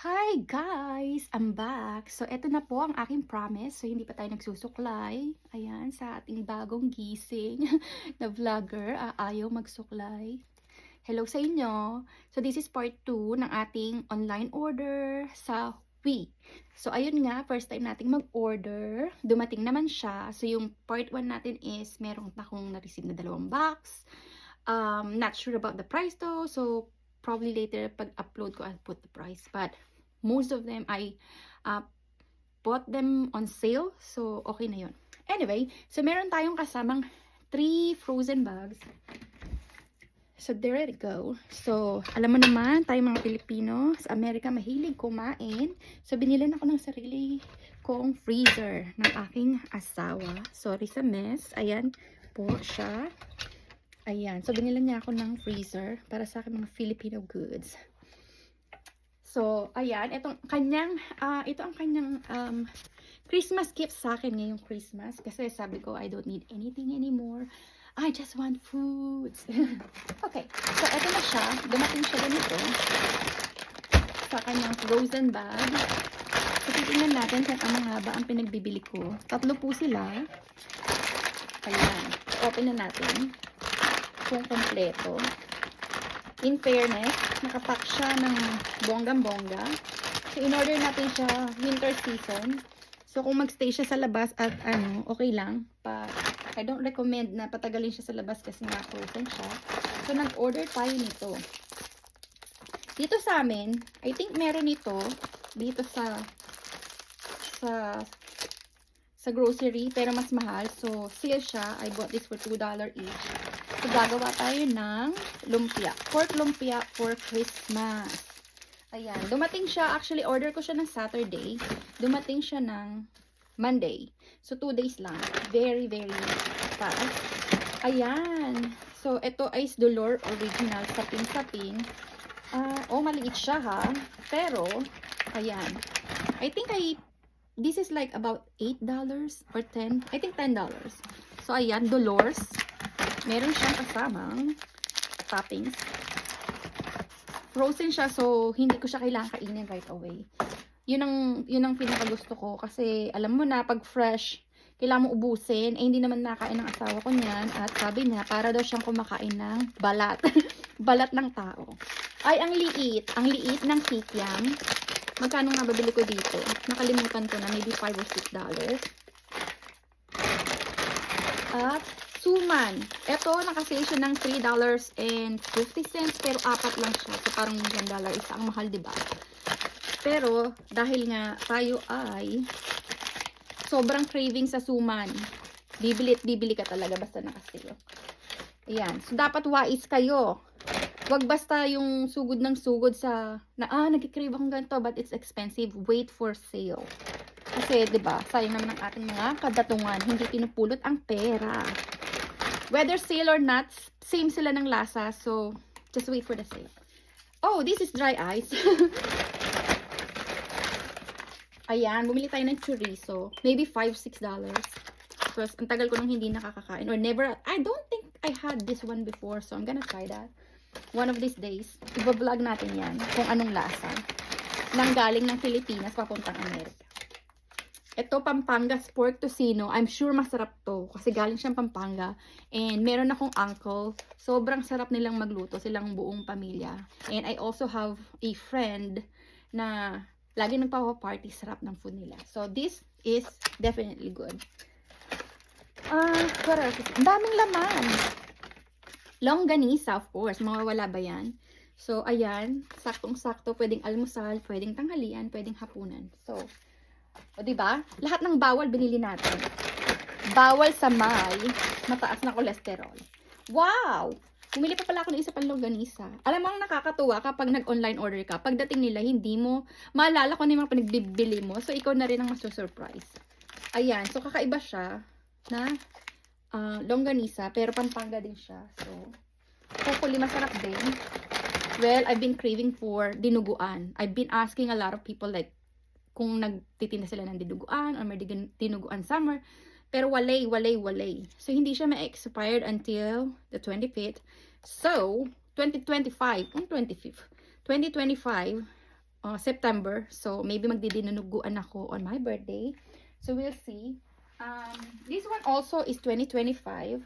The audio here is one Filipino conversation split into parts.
Hi guys! I'm back. So, eto na po ang aking promise. So, hindi pa tayo nagsusuklay. Ayan, sa ating bagong gising na vlogger. Ayaw magsuklay. Hello sa inyo. So, this is part 2 ng ating online order sa Wii. So, ayun nga, first time nating mag-order. Dumating naman siya. So, yung part 1 natin is meron akong na-receive na 2 box. Not sure about the price though. So, probably later pag-upload ko, I'll put the price. But, most of them I bought them on sale. So, okay na yun. Anyway, so meron tayong kasamang 3 frozen bags. So, there it go. So, alam mo naman, tayo mga Pilipino, sa Amerika, mahilig kumain. So, binilan ako ng sarili kong freezer ng aking asawa. Sorry sa mess. Ayan po siya. Ayan. So, binilan niya ako ng freezer para sa aking mga Filipino goods. So, ayan, ito ang kanyang Christmas gift sa akin ngayong Christmas. Kasi sabi ko, I don't need anything anymore. I just want foods. Okay, so ito na siya. Dumating siya ganito sa kanyang frozen bag. So, titingnan natin kung ang haba ang pinagbibili ko. 3 po sila. Ayan, open na natin kung kompleto. In fairness, nakapack siya ng bonggang-bongga. So, in-order natin siya winter season. So, kung magstay siya sa labas at okay lang. I don't recommend na patagalin siya sa labas kasi nga frozen siya. So, nag-order tayo nito. Dito sa amin, I think meron ito dito sa grocery, pero mas mahal. So, sale siya. I bought this for $2 each. So, gagawa tayo ng lumpia. Pork lumpia for Christmas. Ayan. Dumating siya. Actually, order ko siya ng Saturday. Dumating siya ng Monday. So, 2 days lang. Very, very fast. Ayan. So, ito ay Dolor Original Sapin-sapin. Maliit siya ha. Pero, ayan. I think this is like about $8 or 10. I think $10. So, ayan. Dolores. Meron siyang kasamang toppings. Frozen siya, so hindi ko siya kailangan kainin right away. Yun ang pinakagusto ko kasi alam mo na pag fresh, kailangan mo ubusin. Hindi naman nakain ng asawa ko niyan at sabi niya para daw siyang kumakain ng balat. Balat ng tao. Ay, ang liit. Ang liit ng kikiam. Magkano nga babili ko dito? Nakalimutan ko na, maybe $5 or $6. At suman. Ito, nakasale siya ng $3.50 pero 4 lang siya. So, parang $1 isa. Ang mahal, diba? Pero, dahil nga tayo ay sobrang craving sa suman. Bibili at bibili ka talaga basta nakasale. Ayan. So, dapat wais kayo. Wag basta yung sugod ng sugod sa nagkikrave akong ganito but it's expensive. Wait for sale. Kasi, diba, sayang naman ang ating mga kadatungan. Hindi pinupulot ang pera. Whether sale or not, same sila ng lasa. So, just wait for the sale. Oh, this is dry ice. Ayan, bumili tayo ng chorizo. Maybe $5, $6. Because ang tagal ko nung hindi nakakakain. Or never, I don't think I had this one before. So, I'm gonna try that. One of these days, i-vlog natin yan. Kung anong lasa. Nang galing ng Pilipinas, papuntang Amerika. Ito, Pampanga's pork tocino. I'm sure masarap to. Kasi galing siyang Pampanga. And meron akong uncle. Sobrang sarap nilang magluto. Silang buong pamilya. And I also have a friend na lagi nagpapaparty. Sarap ng food nila. So, this is definitely good. What else? Ang daming laman. Longganisa, of course. Mawawala ba yan? So, ayan. Saktong-sakto. Pwedeng almusal, pwedeng tanghalian, pwedeng hapunan. So, o, diba? Lahat ng bawal binili natin. Bawal sa may mataas na kolesterol. Wow! Bumili pa pala ako ng isa pang longganisa. Alam mo, ang nakakatuwa kapag nag-online order ka, pagdating nila, hindi mo maalala kung ano yung mga pinagbibili mo. So, ikaw na rin ang masu-surprise. Ayan. So, kakaiba siya na longganisa, pero Pampanga din siya. So, hopefully, masarap din. Well, I've been craving for dinuguan. I've been asking a lot of people like, kung nagtitinda sila ng dinuguan or may dinuguan summer. Pero walay. So, hindi siya ma-expired until the 25th. So, 2025, 2025, September. So, maybe magdidinuguan ako on my birthday. So, we'll see. This one also is 2025.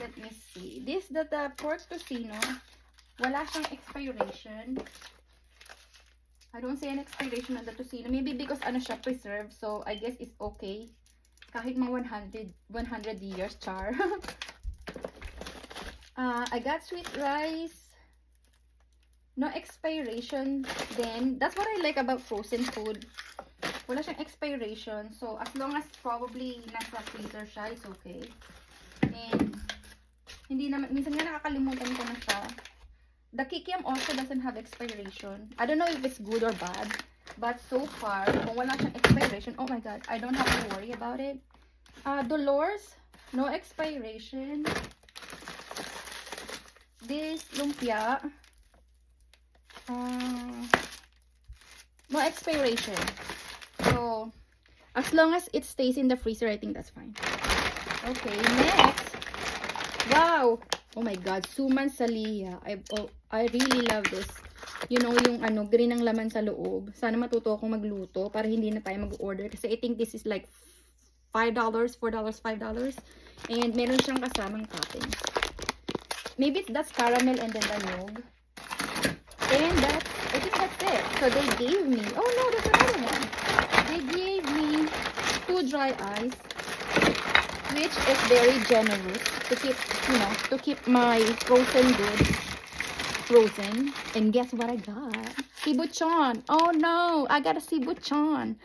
Let me see. This, the pork tocino, wala siyang expiration. I don't see an expiration on the tocino. Maybe because ano siya, preserved. So, I guess it's okay. Kahit mga 100 years, char. I got sweet rice. No expiration. Then, that's what I like about frozen food. Wala siyang expiration. So, as long as probably nasa freezer siya, it's okay. And, hindi naman, minsan nga nakakalimutan ko na siya. The kikiam also doesn't have expiration. I don't know if it's good or bad. But so far, kung wala siyang expiration, oh my god, I don't have to worry about it. Dolores, no expiration. This lumpia, no expiration. So, as long as it stays in the freezer, I think that's fine. Okay, next. Wow! Oh my god, suman saliya. I really love this. You know, yung ano, green ang laman sa loob. Sana matuto akong magluto para hindi na tayo mag-order. Kasi I think this is like $5, $4, $5. And meron siyang kasamang toppings. Maybe that's caramel and then the nog. And that's, I think that's it. So they gave me, oh no, there's another one. They gave me 2 dry ice, which is very generous to keep, you know, to keep my frozen goods frozen. And guess what I got? Sibuchon. Oh no, I got a sibuchon.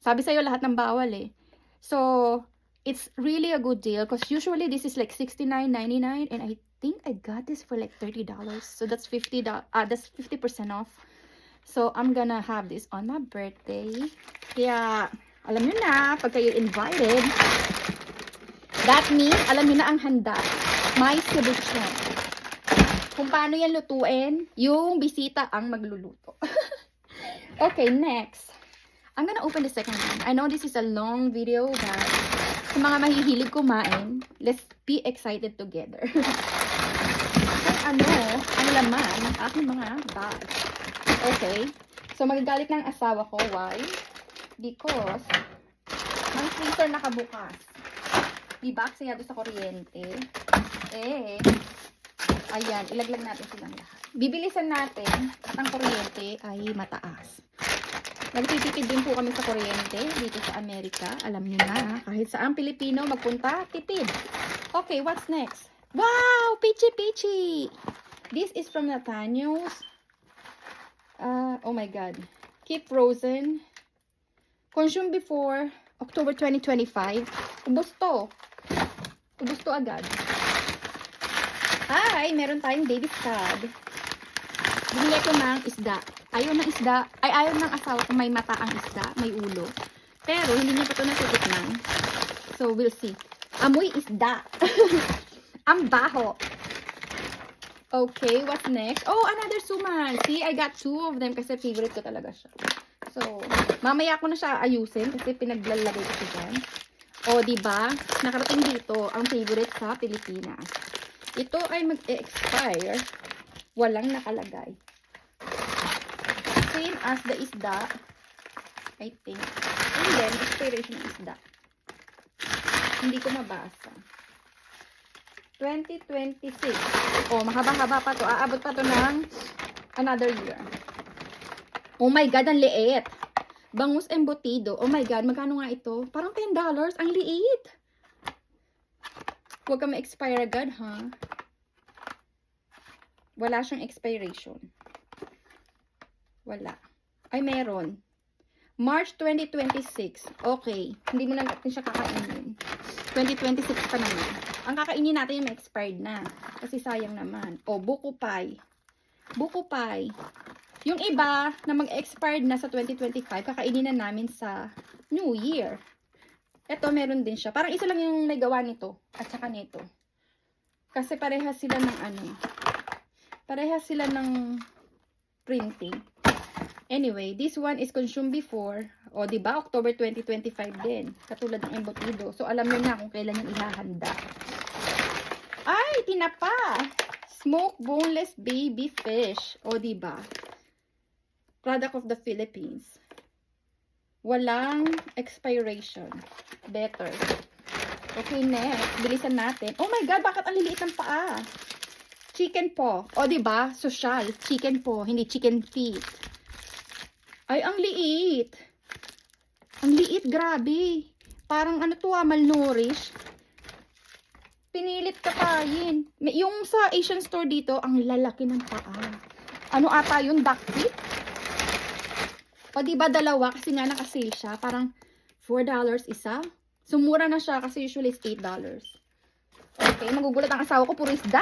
Sabi sa'yo lahat ng bawal eh. So, it's really a good deal because usually this is like $69.99 and I think I got this for like $30. So that's that's 50% off. So, I'm gonna have this on my birthday. Kaya, alam nyo na, pag kayo invited, that means, alam nyo na ang handa. May sibuchon. Kung paano yan lutuin, yung bisita ang magluluto. Okay, next. I'm gonna open the second one. I know this is a long video, but sa mga mahihilig kumain, let's be excited together. Kung ano, ang laman ng aking mga bag. Okay. So, magagalit ng asawa ko. Why? Because, ang freezer nakabukas. Diba? Kasi doon sa kuryente. Ayan, ilaglag natin silang lahat. Bibilisan natin at ang kuryente ay mataas. Nagtitipid din po kami sa kuryente dito sa Amerika. Alam niyo na, kahit saan Pilipino magpunta, tipid. Okay, what's next? Wow! Peachy Peachy! This is from Nathaniel's. Oh my God. Keep frozen. Consume before October 2025. Ubus to. Ubus to agad. Ay, meron tayong baby stab. Bumili ko ng isda. Ayaw ng isda. Ay, ayaw ng asawa ko may mata ang isda. May ulo. Pero, hindi niya pa ito nasutikman. So, we'll see. Amoy isda. Ang baho. Okay, what's next? Oh, another suman. See, I got 2 of them kasi favorite ko talaga siya. So, mamaya ko na siya ayusin kasi pinaglalagay ko siya dyan. O, diba? Nakarating dito ang favorite sa Pilipinas. Ito ay mag-expire. Walang nakalagay. Same as the isda. I think. And then, expiration ng isda. Hindi ko mabasa. 2026. Oh, mahaba-haba pa to. Aabot pa to ng another year. Oh my God, ang liit. Bangus embutido. Oh my God, magkano nga ito? Parang $10. Ang liit. Huwag ka ma-expire agad, ha? Wala siyang expiration. Wala. Ay, meron. March 2026. Okay. Hindi mo na natin siya kakainin. 2026 pa naman. Ang kakainin natin yung expired na. Kasi sayang naman. O, buko pie. Buko pie. Yung iba na mag-expired na sa 2025, kakainin na namin sa New Year. Ito, meron din siya. Parang isa lang yung nagawa nito. At saka nito. Kasi parehas sila ng ano. Parehas sila ng printing. Anyway, this one is consumed before. O, diba? October 2025 din. Katulad ng embutido. So, alam nyo na kung kailan yung ihahanda. Ay, tinapa! Smoked boneless baby fish. O, diba? Product of the Philippines. Walang expiration. Better. Okay, next. Bilisan natin. Oh my God, bakit ang liliit ng paa? Chicken paw. O, diba? Social. Chicken paw, hindi chicken feet. Ay, ang liit. Ang liit, grabe. Parang ano to, malnourished. Pinilit kakain. Yung sa Asian store dito, ang lalaki ng paa. Ano ata yun? Duck feet? O, diba dalawa? Kasi nga naka-sale siya. Parang $4 isa. Sumura na siya kasi usually it's $8. Okay, magugulat ang asawa ko. Puro isda.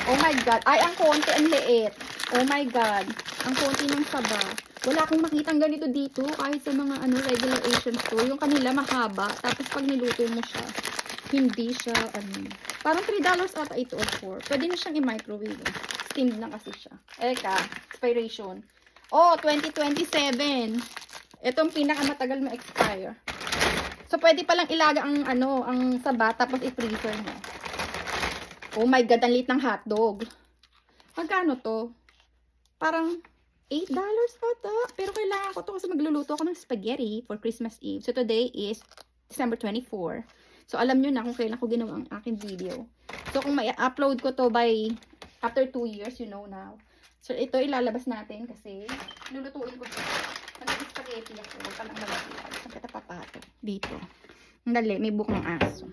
Oh my God. Ay, ang konti, ang liit. Oh my God. Ang konti ng saba. Wala akong makitang ganito dito. Kahit sa mga regular Asian store. Yung kanila mahaba. Tapos pag niluto mo siya, hindi siya, parang $3 ata ito or 4. Pwede na siyang i-microwave. Steamed na kasi siya. Eka, expiration. Oh, 2027. Itong pinakamatagal ma-expire. So, pwede palang ilaga ang saba, tapos i-freezer mo. Oh my God, ang liit ng hotdog. Magkano to? Parang $8 ata. Pero kailangan ko to kasi magluluto ako ng spaghetti for Christmas Eve. So, today is December 24. So, alam nyo na kung kailan ko ginawa ang aking video. So, kung may upload ko to by after 2 years, you know now. So, ito ilalabas natin kasi lulutuin ko to. Nag-spaghetti ako. Huwag ka lang malagyan. Saan kita papato? Dito. Dali, may buhok ng aso.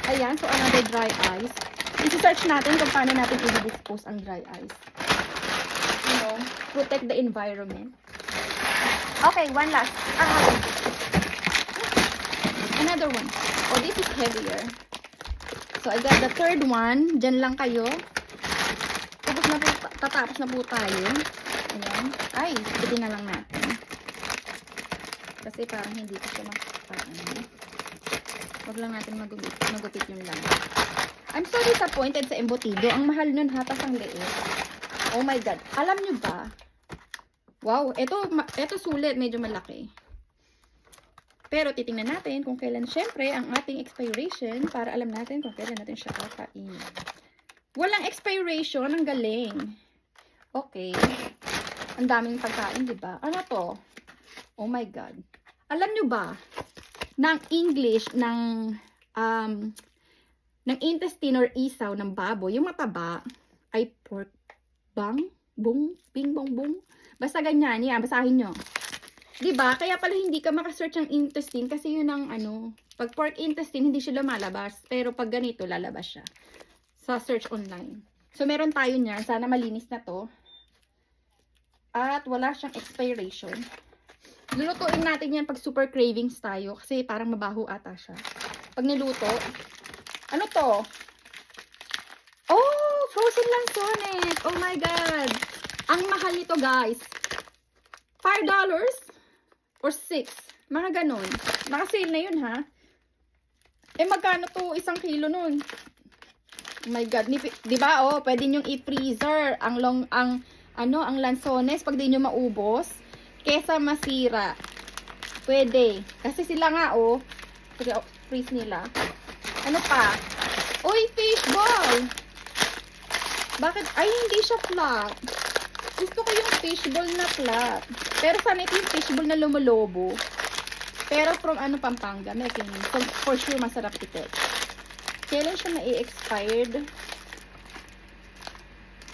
Ayan, so another dry ice. I-search natin kung paano natin i-dispose ang dry ice. You know, protect the environment. Okay, one last. Another one. Oh, this is heavier. So, I got the third one. Diyan lang kayo. Tatapos na po tayo. Ayan. Ay, pwede na lang natin. Kasi parang hindi ko siya makapaan. Huwag lang natin magupit yung lang. I'm so disappointed sa embutido. Ang mahal nun, hatas ang liit. Oh my God. Alam nyo ba? Wow, ito sulit. Medyo malaki. Pero titingnan natin kung kailan, syempre, ang ating expiration para alam natin kung kailan natin siya kakainin. Walang expiration. Ang galing. Okay. Ang daming pagkain, diba? Ano to? Oh my God. Alam nyo ba, ng English, ng intestine or isaw ng baboy, yung mataba, ay pork bang, bung, bing, bong, bung. Basta ganyan, yan, basahin nyo. Diba? Kaya pala hindi ka makasearch ng intestine kasi yun ang pag pork intestine, hindi siya lumalabas. Pero pag ganito, lalabas siya. Sa search online. So, meron tayo niyan. Sana malinis na to. At wala siyang expiration. Lulutuin natin yan pag super cravings tayo. Kasi parang mabaho ata siya. Pag niluto, ano to? Oh! Frozen lansones! Oh my God! Ang mahal nito, guys. $5 or 6. Mga ganun. Naka-sale na yun, ha? Eh, magkano to? 1 kilo nun. Oh my God. Diba, oh, pwede nyong i-freezer ang lansones pag di nyo maubos. Kesa masira. Pwede. Kasi sila nga, oh. Freeze nila. Ano pa? Uy, fishball! Bakit? Ay, hindi siya flat. Gusto ko yung fishball na flat. Pero sana ito yung fishball na lumolobo. Pero from Pampanga. So, for sure, masarap ito. Kailan siya na-expired?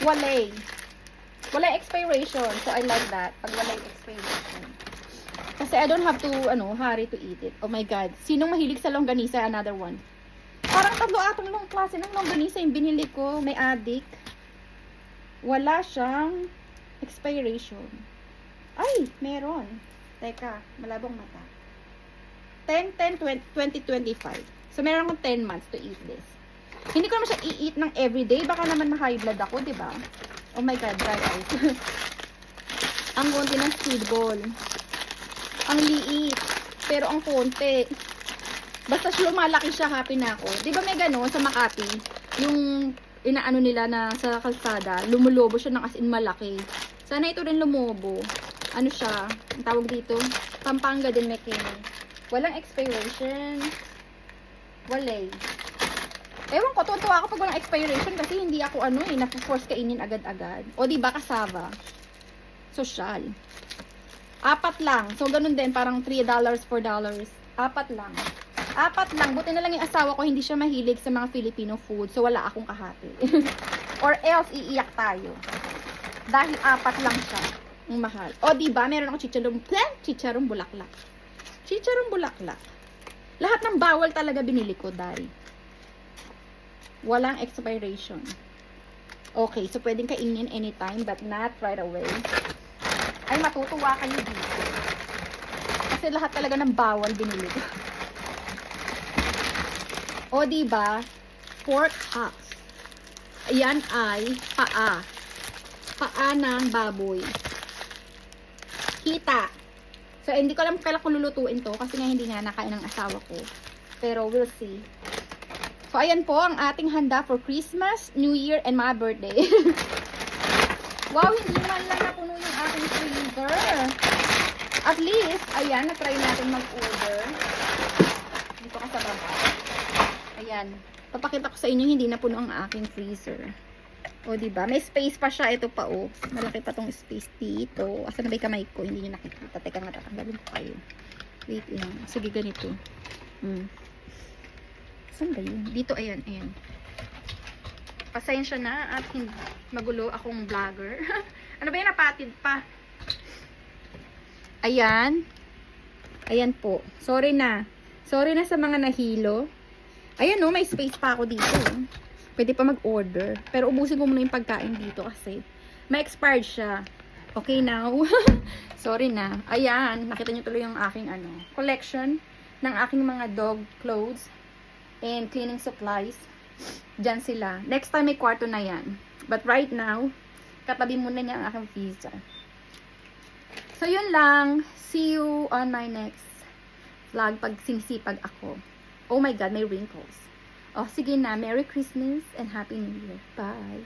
Walay. Walay expiration. So, I like that. Pag walay expiration. Kasi I don't have to, hurry to eat it. Oh my God. Sinong mahilig sa longganisa? Another one. Parang tatlo atong long klase ng longganisa yung binili ko. May addict. Wala siyang expiration. Ay, meron. Teka, malabong mata. 10-10-2025. So, meron akong 10 months to eat this. Hindi ko naman siya i-eat ng everyday. Baka naman ma-high blood ako, diba? Oh my God, dry ice. Ang konti ng squid ball. Ang liit. Pero ang konti. Basta lumalaki siya, happy na ako. Diba may gano'n sa Makati? Yung inaano nila na sa kalsada, lumulobo siya ng as in malaki. Sana ito rin lumobo. Ano siya? Ang tawag dito? Pampanga din may kini. Walang expiration. Walay. Ewan ko, tuwa ako pag walang expiration kasi hindi ako napo-force kainin agad-agad. O diba, cassava. Sosyal. 4 lang. So, ganun din. Parang $3, $4. 4 lang. 4 lang. Buti na lang yung asawa ko, hindi siya mahilig sa mga Filipino food. So, wala akong kahati. Or else, iiyak tayo. Dahil 4 lang siya. Ang mahal. O, diba? Meron ako chicharong bulaklak. Chicharong bulaklak. Lahat ng bawal talaga binili ko, Dari. Walang expiration. Okay, so pwedeng kainin anytime, but not right away. Ay, matutuwa kayo dito. Kasi lahat talaga ng bawal binili ko. O, diba? Pork hocks. Ayan ay paa. Paa ng baboy. Kita. So, hindi ko alam kailan ko lulutuin to kasi nga hindi nga nakain ng asawa ko. Pero, we'll see. So, ayan po ang ating handa for Christmas, New Year, and my birthday. Wow, hindi man lang napuno yung aking freezer. At least, ayan, na-try natin mag-order. Dito ka sa baba. Ayan. Papakita ko sa inyo, hindi napuno ang aking freezer. O, diba? May space pa siya. Ito pa, o. Malaki pa tong space dito. Asa na ba yung kamay ko? Hindi nyo nakikita. Teka nga, tatanggalin ko kayo. Wait lang. Sige, ganito. Saan ba yun? Dito, ayan, ayan. Pasensya na at hindi magulo akong vlogger. Ano ba yan? Napatid pa. Ayan. Ayan po. Sorry na. Sorry na sa mga nahilo. Ayan, no. May space pa ako dito. Pwede pa mag-order. Pero ubusin ko muna yung pagkain dito kasi may expired siya. Okay now? Sorry na. Ayan. Nakita nyo tuloy yung aking collection ng aking mga dog clothes and cleaning supplies. Diyan sila. Next time may kwarto na yan. But right now, katabi muna niya ang aking visa. So, yun lang. See you on my next vlog pag sinisipag ako. Oh my God, may wrinkles. Oh, sige na. Merry Christmas and Happy New Year. Bye!